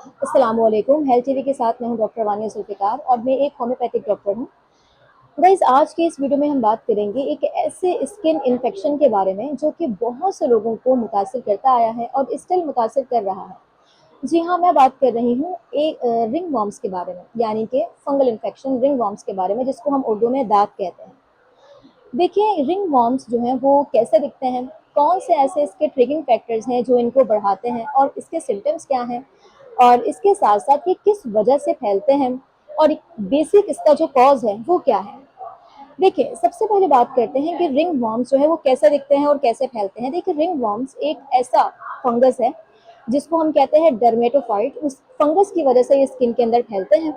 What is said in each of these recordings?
अस्सलामुअलैकुम। Health TV के साथ मैं हूं डॉक्टर वानिया जुल्फ़िकार और मैं एक होम्योपैथिक डॉक्टर हूं। गाइस, आज की इस वीडियो में हम बात करेंगे एक ऐसे स्किन इन्फेक्शन के बारे में जो कि बहुत से लोगों को मुतासिर करता आया है और स्टिल मुतासिर कर रहा है। जी हाँ, मैं बात कर रही हूँ एक रिंग वॉर्म्स के बारे में, यानी कि फंगल इन्फेक्शन रिंग वॉर्म्स के बारे में, जिसको हम उर्दू में दाग कहते हैं। देखिए, रिंग वॉर्म्स जो हैं वो कैसे दिखते हैं, कौन से ऐसे इसके ट्रिगिंग फैक्टर्स हैं जो इनको बढ़ाते हैं और इसके सिम्टम्स क्या हैं, और इसके साथ साथ ये किस वजह से फैलते हैं, और बेसिक इसका जो कॉज है वो क्या है। देखिए, सबसे पहले बात करते हैं कि रिंग वॉर्म्स जो है वो कैसे दिखते हैं और कैसे फैलते हैं। देखिए, रिंग वॉर्म्स एक ऐसा फंगस है जिसको हम कहते हैं डर्मेटोफाइट। उस फंगस की वजह से ये स्किन के अंदर फैलते हैं।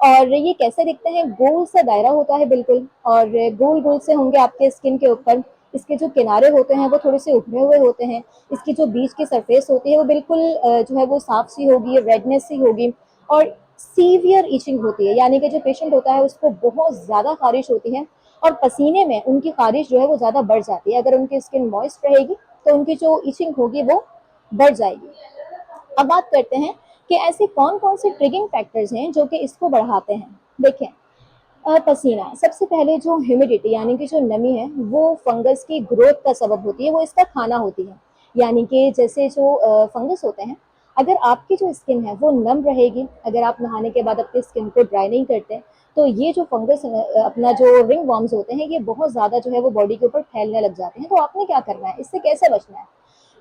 और ये कैसे दिखते हैं, गोल सा दायरा होता है बिल्कुल, और गोल गोल से होंगे आपके स्किन के ऊपर। इसके जो किनारे होते हैं वो थोड़े से उभरे हुए होते हैं। इसकी जो बीच की सरफेस होती है वो बिल्कुल जो है वो साफ सी होगी, रेडनेस सी होगी, और सीवियर इचिंग होती है, यानी कि जो पेशेंट होता है उसको बहुत ज़्यादा खारिश होती है और पसीने में उनकी खारिश जो है वो ज़्यादा बढ़ जाती है। अगर उनकी स्किन मॉइस्ट रहेगी तो उनकी जो इचिंग होगी वो बढ़ जाएगी। अब बात करते हैं कि ऐसे कौन कौन से ट्रिगिंग फैक्टर्स हैं जो कि इसको बढ़ाते हैं। देखें, पसीना सबसे पहले, जो ह्यूमिडिटी यानी कि जो नमी है वो फंगस की ग्रोथ का सबब होती है, वो इसका खाना होती है। यानी कि जैसे जो फंगस होते हैं, अगर आपकी जो स्किन है वो नम रहेगी, अगर आप नहाने के बाद अपनी स्किन को ड्राई नहीं करते, तो ये जो फंगस अपना जो रिंग वॉर्म्स होते हैं ये बहुत ज़्यादा जो है वो बॉडी के ऊपर फैलने लग जाते हैं। तो आपने क्या करना है, इससे कैसे बचना है।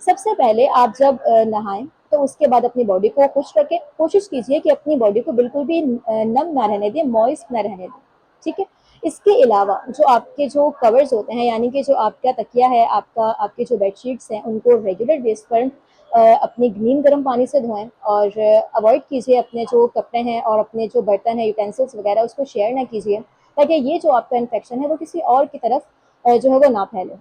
सबसे पहले आप जब नहाएं तो उसके बाद अपनी बॉडी को खुश रखें। कोशिश कीजिए कि अपनी बॉडी को बिल्कुल भी नम ना रहने दें, मॉइस्ट ना रहने दें। ठीक है। इसके अलावा जो आपके जो कवर्स होते हैं, यानी कि जो आपका तकिया है, आपके जो बेडशीट्स हैं, उनको रेगुलर बेस पर अपनी नीम गर्म पानी से धोएं, और अवॉइड कीजिए अपने जो कपड़े हैं और अपने जो बर्तन हैं, यूटेंसिल्स वगैरह, उसको शेयर ना कीजिए, ताकि ये जो आपका इन्फेक्शन है वो किसी और की तरफ जो है वो ना फैले।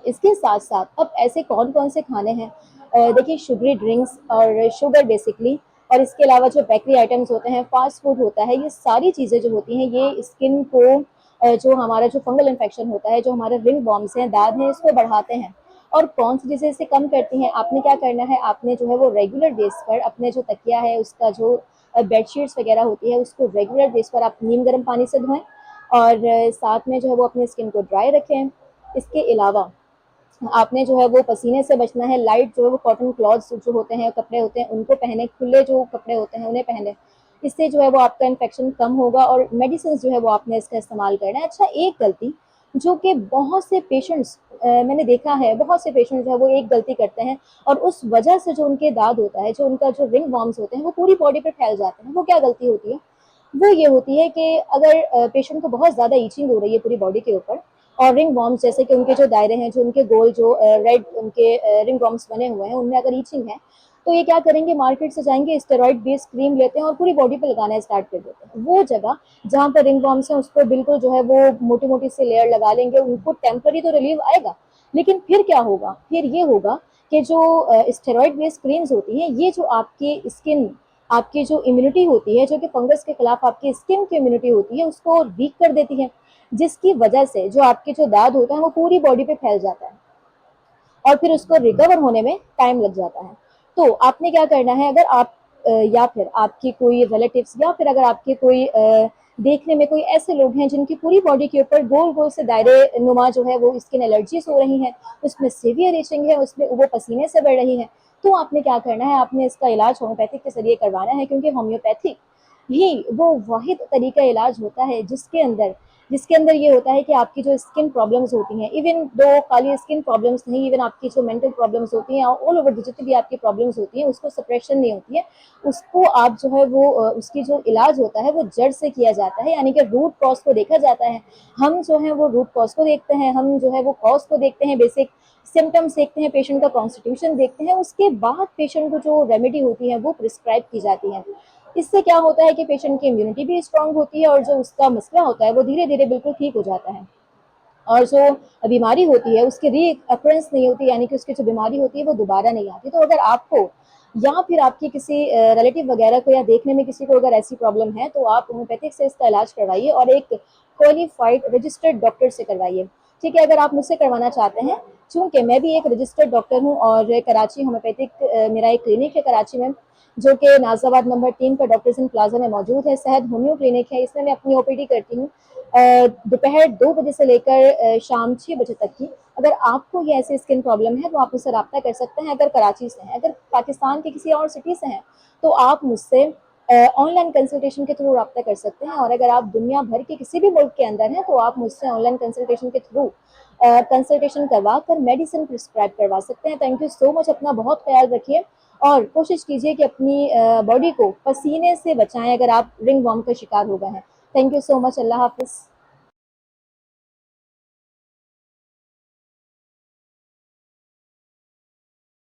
इसके साथ साथ अब ऐसे कौन कौन से खाने हैं, देखिए, शुगरी ड्रिंक्स और शुगर बेसिकली, और इसके अलावा जो बेकरी आइटम्स होते हैं, फास्ट फूड होता है, ये सारी चीज़ें जो होती हैं ये स्किन को जो हमारा जो फंगल इन्फेक्शन होता है, जो हमारे रिंग वॉर्म्स हैं, दाद हैं, इसको बढ़ाते हैं। और कौन सी चीज़ें इसे कम करती हैं, आपने क्या करना है, आपने जो है वो रेगुलर बेस पर अपने जो तकिया है, उसका जो बेडशीट्स वगैरह होती है, उसको रेगुलर बेस पर आप नीम गर्म पानी से धोएं, और साथ में जो है वो अपनी स्किन को ड्राई रखें। इसके अलावा आपने जो है वो पसीने से बचना है, लाइट जो है वो कॉटन क्लॉथ्स जो होते हैं, कपड़े होते हैं, उनको पहने, खुले जो कपड़े होते हैं उन्हें पहने। इससे जो है वो आपका इन्फेक्शन कम होगा, और मेडिसिन जो है वो आपने इसका इस्तेमाल करना है। अच्छा, एक गलती जो कि बहुत से पेशेंट्स, मैंने देखा है, बहुत से पेशेंट जो है वो एक गलती करते हैं, और उस वजह से जो उनके दाद होता है, जो उनका जो रिंग वॉर्म्स होते हैं वो पूरी बॉडी पर फैल जाते हैं। वो क्या गलती होती है, वो ये होती है कि अगर पेशेंट को बहुत ज़्यादा ईचिंग हो रही है पूरी बॉडी के ऊपर, और रिंग वॉर्म्स जैसे कि उनके जो दायरे हैं, जो उनके गोल जो रेड उनके रिंग वॉर्म्स बने हुए हैं, उनमें अगर ईचिंग है, तो ये क्या करेंगे, मार्केट से जाएंगे, स्टेरॉइड बेस्ड क्रीम लेते हैं और पूरी बॉडी पे लगाना स्टार्ट कर देते हैं। वो जगह जहाँ पर रिंग वॉर्म्स हैं उसको बिल्कुल जो है वो मोटी मोटी से लेयर लगा लेंगे, उनको टेम्पररी तो रिलीफ आएगा, लेकिन फिर क्या होगा, फिर ये होगा कि जो स्टेरॉइड बेस्ड क्रीम्स होती हैं, ये जो आपकी स्किन, आपकी जो इम्यूनिटी होती है, जो कि फंगस के खिलाफ आपकी स्किन की इम्यूनिटी होती है, उसको वीक कर देती है, जिसकी वजह से जो आपके जो दाद होता है वो पूरी बॉडी पे फैल जाता है, और फिर उसको रिकवर होने में टाइम लग जाता है। तो आपने क्या करना है, अगर आप या फिर आपकी कोई रिलेटिव्स, या फिर अगर आपके कोई देखने में कोई ऐसे लोग हैं जिनकी पूरी बॉडी के ऊपर गोल गोल से दायरे नुमा जो है वो स्किन एलर्जीज हो रही हैं, उसमें सीवियर इचिंग है, उसमें वो पसीने से बढ़ रही है, तो आपने क्या करना है, आपने इसका इलाज होम्योपैथिक के जरिए करवाना है, क्योंकि होम्योपैथिक ही वो वाहिद तरीका इलाज होता है जिसके अंदर ये होता है कि आपकी जो स्किन प्रॉब्लम्स होती हैं, इवन दो खाली स्किन प्रॉब्लम्स नहीं, इवन आपकी जो मेंटल प्रॉब्लम्स होती हैं, ऑल ओवर जितनी भी आपकी प्रॉब्लम्स होती हैं, उसको सप्रेशन नहीं होती है, उसको आप जो है वो उसकी जो इलाज होता है वो जड़ से किया जाता है, यानी कि रूट कॉज को देखा जाता है। हम जो है वो रूट कॉज को देखते हैं, हम जो है वो कॉज को देखते हैं, बेसिक सिम्टम्स देखते हैं, पेशेंट का कॉन्स्टिट्यूशन देखते हैं, उसके बाद पेशेंट को जो रेमेडी होती है वो प्रिस्क्राइब की जाती है। इससे क्या होता है कि पेशेंट की इम्यूनिटी भी स्ट्रांग होती है, और जो उसका मसला होता है वो धीरे धीरे बिल्कुल ठीक हो जाता है, और जो बीमारी होती है उसकी री अक्रेंस नहीं होती, यानी कि उसकी जो बीमारी होती है वो दोबारा नहीं आती। तो अगर आपको या फिर आपकी किसी रिलेटिव वगैरह को, या देखने में किसी को अगर ऐसी प्रॉब्लम है, तो आप होम्योपैथिक से इसका इलाज करवाइए, और एक क्वालिफाइड रजिस्टर्ड डॉक्टर से करवाइए। ठीक है, अगर आप मुझसे करवाना चाहते हैं चूँकि मैं भी एक रजिस्टर्ड डॉक्टर हूँ और कराची होम्योपैथिक मेरा एक क्लिनिक है कराची में, जो कि नाज़िराबाद नंबर 3 पर डॉक्टर सिंह प्लाजा में मौजूद है। सहद होम्यो क्लिनिक है, इसमें मैं अपनी ओपीडी करती हूँ दोपहर 2 बजे से लेकर शाम 6 बजे तक की। अगर आपको ये ऐसी स्किन प्रॉब्लम है तो आप मुझसे रब्ता कर सकते हैं। अगर कराची से हैं, अगर पाकिस्तान के किसी और सिटी से हैं तो आप मुझसे ऑनलाइन कंसल्टेशन के थ्रू रब्ता कर सकते हैं। और अगर आप दुनिया भर के किसी भी मुल्क के अंदर हैं तो आप मुझसे ऑनलाइन कंसल्टेशन के थ्रू कंसल्टेशन करवा कर मेडिसिन प्रिस्क्राइब करवा सकते हैं। Thank you so much. अपना बहुत ख्याल रखिए और कोशिश कीजिए कि अपनी बॉडी को पसीने से बचाएं अगर आप रिंग वर्म का शिकार हो गए हैं। Thank you so much. अल्लाह हाफिज़।